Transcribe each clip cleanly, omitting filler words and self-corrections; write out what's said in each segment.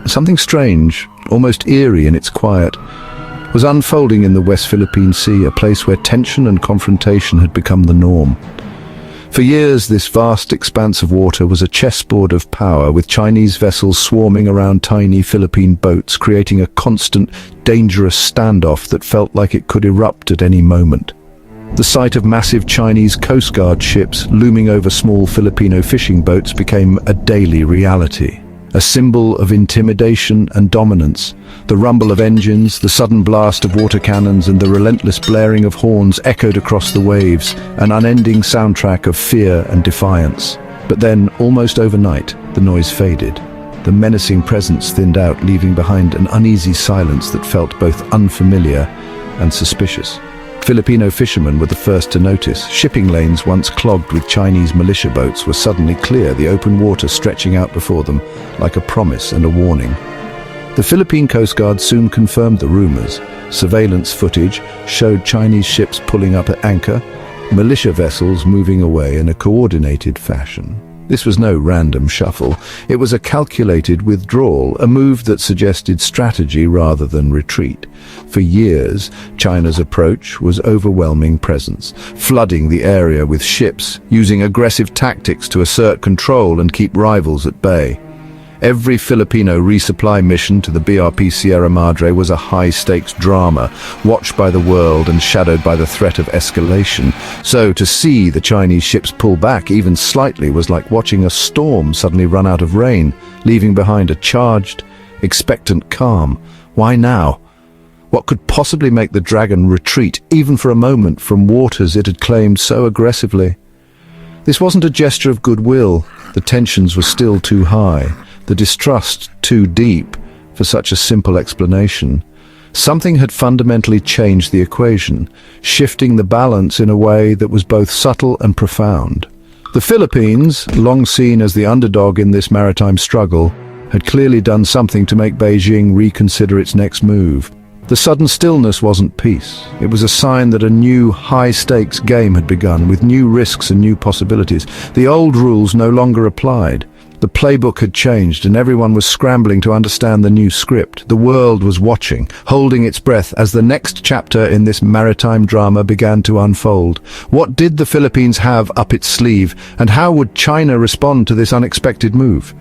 Something strange, almost eerie in its quiet, was unfolding in the West Philippine Sea, a place where tension and confrontation had become the norm. For years, this vast expanse of water was a chessboard of power, with Chinese vessels swarming around tiny Philippine boats, creating a constant, dangerous standoff that felt like it could erupt at any moment. The sight of massive Chinese Coast Guard ships looming over small Filipino fishing boats became a daily reality. A symbol of intimidation and dominance. The rumble of engines, the sudden blast of water cannons, and the relentless blaring of horns echoed across the waves, an unending soundtrack of fear and defiance. But then, almost overnight, the noise faded. The menacing presence thinned out, leaving behind an uneasy silence that felt both unfamiliar and suspicious. Filipino fishermen were the first to notice. Shipping lanes once clogged with Chinese militia boats were suddenly clear, the open water stretching out before them like a promise and a warning. The Philippine Coast Guard soon confirmed the rumors. Surveillance footage showed Chinese ships pulling up at anchor, militia vessels moving away in a coordinated fashion. This was no random shuffle. It was a calculated withdrawal, a move that suggested strategy rather than retreat. For years, China's approach was overwhelming presence, flooding the area with ships, using aggressive tactics to assert control and keep rivals at bay. Every Filipino resupply mission to the BRP Sierra Madre was a high-stakes drama, watched by the world and shadowed by the threat of escalation. So to see the Chinese ships pull back even slightly was like watching a storm suddenly run out of rain, leaving behind a charged, expectant calm. Why now? What could possibly make the Dragon retreat, even for a moment, from waters it had claimed so aggressively? This wasn't a gesture of goodwill. The tensions were still too high. The distrust too deep for such a simple explanation. Something had fundamentally changed the equation, shifting the balance in a way that was both subtle and profound. The Philippines, long seen as the underdog in this maritime struggle, had clearly done something to make Beijing reconsider its next move. The sudden stillness wasn't peace. It was a sign that a new, high-stakes game had begun, with new risks and new possibilities. The old rules no longer applied. The playbook had changed, and everyone was scrambling to understand the new script. The world was watching, holding its breath as the next chapter in this maritime drama began to unfold. What did the Philippines have up its sleeve, and how would China respond to this unexpected move?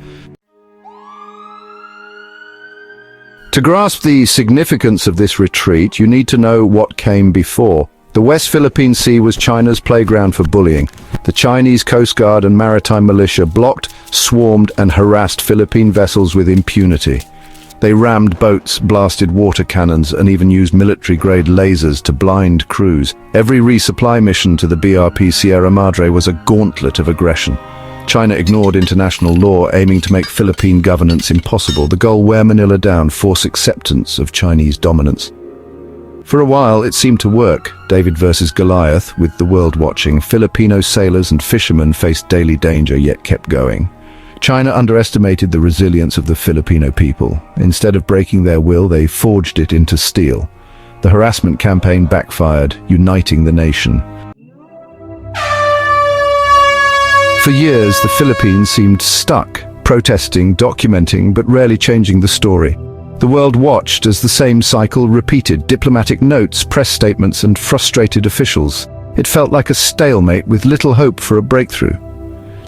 To grasp the significance of this retreat, you need to know what came before. The West Philippine Sea was China's playground for bullying. The Chinese Coast Guard and Maritime Militia blocked, swarmed, and harassed Philippine vessels with impunity. They rammed boats, blasted water cannons, and even used military-grade lasers to blind crews. Every resupply mission to the BRP Sierra Madre was a gauntlet of aggression. China ignored international law, aiming to make Philippine governance impossible. The goal: wear Manila down, force acceptance of Chinese dominance. For a while, it seemed to work. David versus Goliath, with the world watching. Filipino sailors and fishermen faced daily danger, yet kept going. China underestimated the resilience of the Filipino people. Instead of breaking their will, they forged it into steel. The harassment campaign backfired, uniting the nation. For years, the Philippines seemed stuck, protesting, documenting, but rarely changing the story. The world watched as the same cycle repeated: diplomatic notes, press statements, and frustrated officials. It felt like a stalemate with little hope for a breakthrough.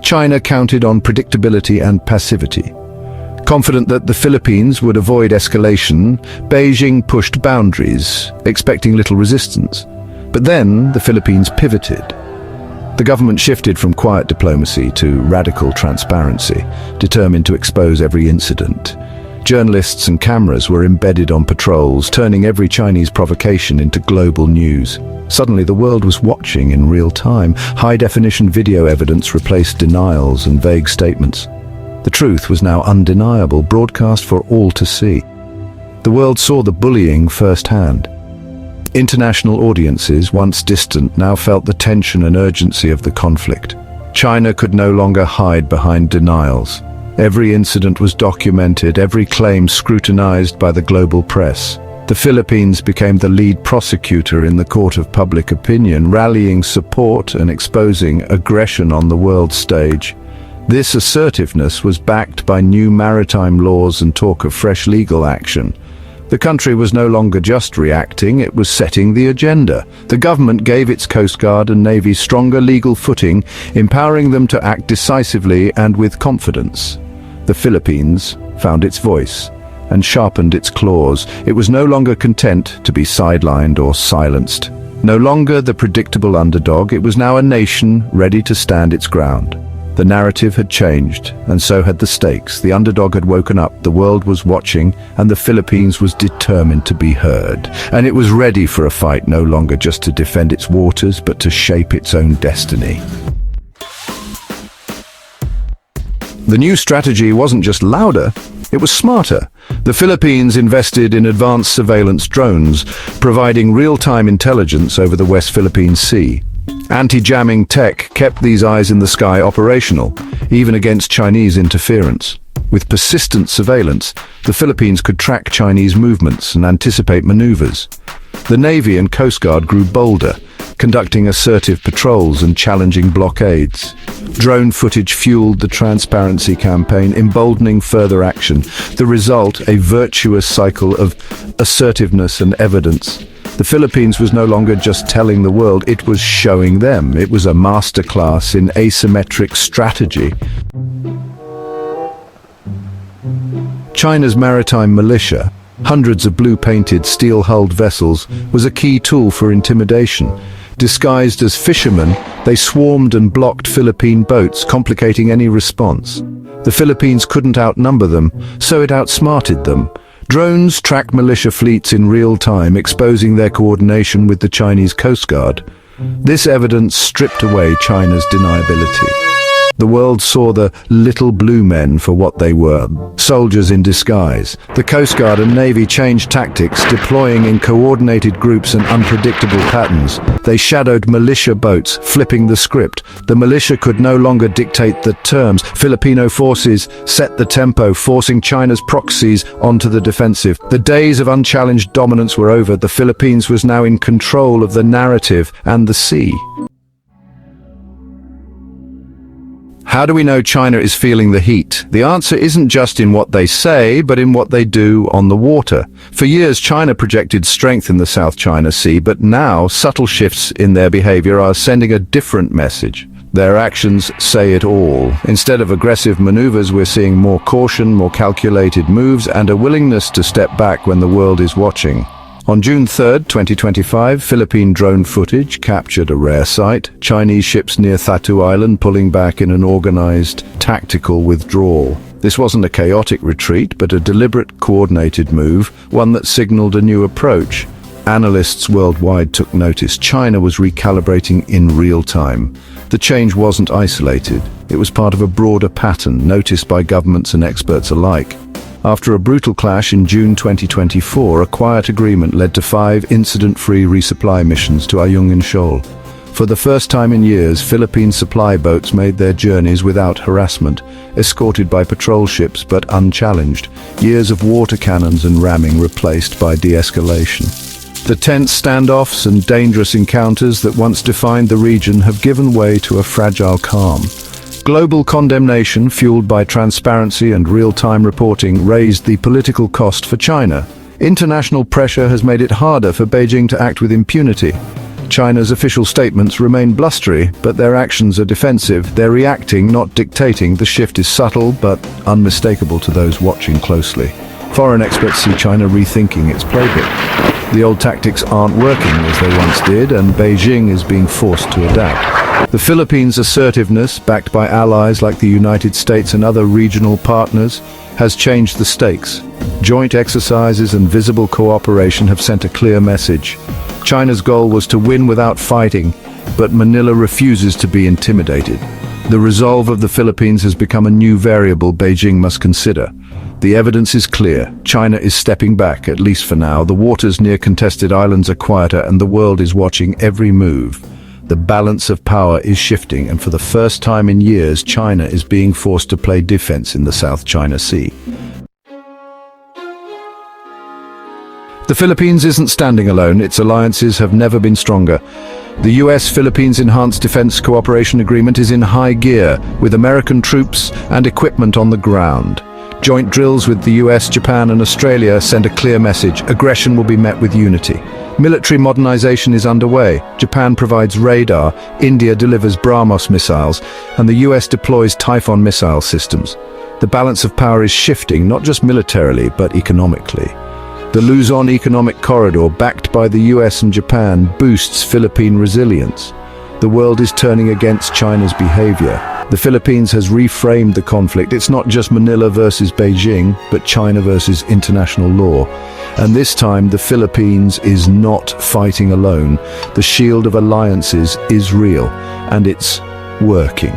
China counted on predictability and passivity. Confident that the Philippines would avoid escalation, Beijing pushed boundaries, expecting little resistance. But then the Philippines pivoted. The government shifted from quiet diplomacy to radical transparency, determined to expose every incident. Journalists and cameras were embedded on patrols, turning every Chinese provocation into global news. Suddenly, the world was watching in real time. High-definition video evidence replaced denials and vague statements. The truth was now undeniable, broadcast for all to see. The world saw the bullying firsthand. International audiences, once distant, now felt the tension and urgency of the conflict. China could no longer hide behind denials. Every incident was documented, every claim scrutinized by the global press. The Philippines became the lead prosecutor in the court of public opinion, rallying support and exposing aggression on the world stage. This assertiveness was backed by new maritime laws and talk of fresh legal action. The country was no longer just reacting, it was setting the agenda. The government gave its Coast Guard and Navy stronger legal footing, empowering them to act decisively and with confidence. The Philippines found its voice and sharpened its claws. It was no longer content to be sidelined or silenced. No longer the predictable underdog, it was now a nation ready to stand its ground. The narrative had changed, and so had the stakes. The underdog had woken up, the world was watching, and the Philippines was determined to be heard. And it was ready for a fight, no longer just to defend its waters, but to shape its own destiny. The new strategy wasn't just louder, it was smarter. The Philippines invested in advanced surveillance drones, providing real-time intelligence over the West Philippine Sea. Anti-jamming tech kept these eyes in the sky operational, even against Chinese interference. With persistent surveillance, the Philippines could track Chinese movements and anticipate maneuvers. The Navy and Coast Guard grew bolder, conducting assertive patrols and challenging blockades. Drone footage fueled the transparency campaign, emboldening further action. The result, a virtuous cycle of assertiveness and evidence. The Philippines was no longer just telling the world, it was showing them. It was a masterclass in asymmetric strategy. China's maritime militia, hundreds of blue-painted, steel-hulled vessels, was a key tool for intimidation. Disguised as fishermen, they swarmed and blocked Philippine boats, complicating any response. The Philippines couldn't outnumber them, so it outsmarted them. Drones track militia fleets in real time, exposing their coordination with the Chinese Coast Guard. This evidence stripped away China's deniability. The world saw the little blue men for what they were, soldiers in disguise. The Coast Guard and Navy changed tactics, deploying in coordinated groups and unpredictable patterns. They shadowed militia boats, flipping the script. The militia could no longer dictate the terms. Filipino forces set the tempo, forcing China's proxies onto the defensive. The days of unchallenged dominance were over. The Philippines was now in control of the narrative and the sea. How do we know China is feeling the heat? The answer isn't just in what they say, but in what they do on the water. For years, China projected strength in the South China Sea, but now subtle shifts in their behavior are sending a different message. Their actions say it all. Instead of aggressive maneuvers, we're seeing more caution, more calculated moves, and a willingness to step back when the world is watching. On June 3, 2025, Philippine drone footage captured a rare sight: Chinese ships near Thatu Island pulling back in an organized, tactical withdrawal. This wasn't a chaotic retreat, but a deliberate, coordinated move, one that signaled a new approach. Analysts worldwide took notice. China was recalibrating in real time. The change wasn't isolated. It was part of a broader pattern, noticed by governments and experts alike. After a brutal clash in June 2024, a quiet agreement led to 5 incident-free resupply missions to Ayungin Shoal. For the first time in years, Philippine supply boats made their journeys without harassment, escorted by patrol ships but unchallenged. Years of water cannons and ramming replaced by de-escalation. The tense standoffs and dangerous encounters that once defined the region have given way to a fragile calm. Global condemnation, fueled by transparency and real-time reporting, raised the political cost for China. International pressure has made it harder for Beijing to act with impunity. China's official statements remain blustery, but their actions are defensive. They're reacting, not dictating. The shift is subtle, but unmistakable to those watching closely. Foreign experts see China rethinking its playbook. The old tactics aren't working as they once did, and Beijing is being forced to adapt. The Philippines' assertiveness, backed by allies like the United States and other regional partners, has changed the stakes. Joint exercises and visible cooperation have sent a clear message. China's goal was to win without fighting, but Manila refuses to be intimidated. The resolve of the Philippines has become a new variable Beijing must consider. The evidence is clear. China is stepping back, at least for now. The waters near contested islands are quieter, and the world is watching every move. The balance of power is shifting, and for the first time in years, China is being forced to play defense in the South China Sea. The Philippines isn't standing alone. Its alliances have never been stronger. The US-Philippines Enhanced Defense Cooperation Agreement is in high gear, with American troops and equipment on the ground. Joint drills with the US, Japan and Australia send a clear message: aggression will be met with unity. Military modernization is underway. Japan provides radar, India delivers BrahMos missiles, and the US deploys Typhoon missile systems. The balance of power is shifting, not just militarily, but economically. The Luzon Economic Corridor, backed by the US and Japan, boosts Philippine resilience. The world is turning against China's behavior. The Philippines has reframed the conflict. It's not just Manila versus Beijing, but China versus international law. And this time, the Philippines is not fighting alone. The shield of alliances is real, and it's working.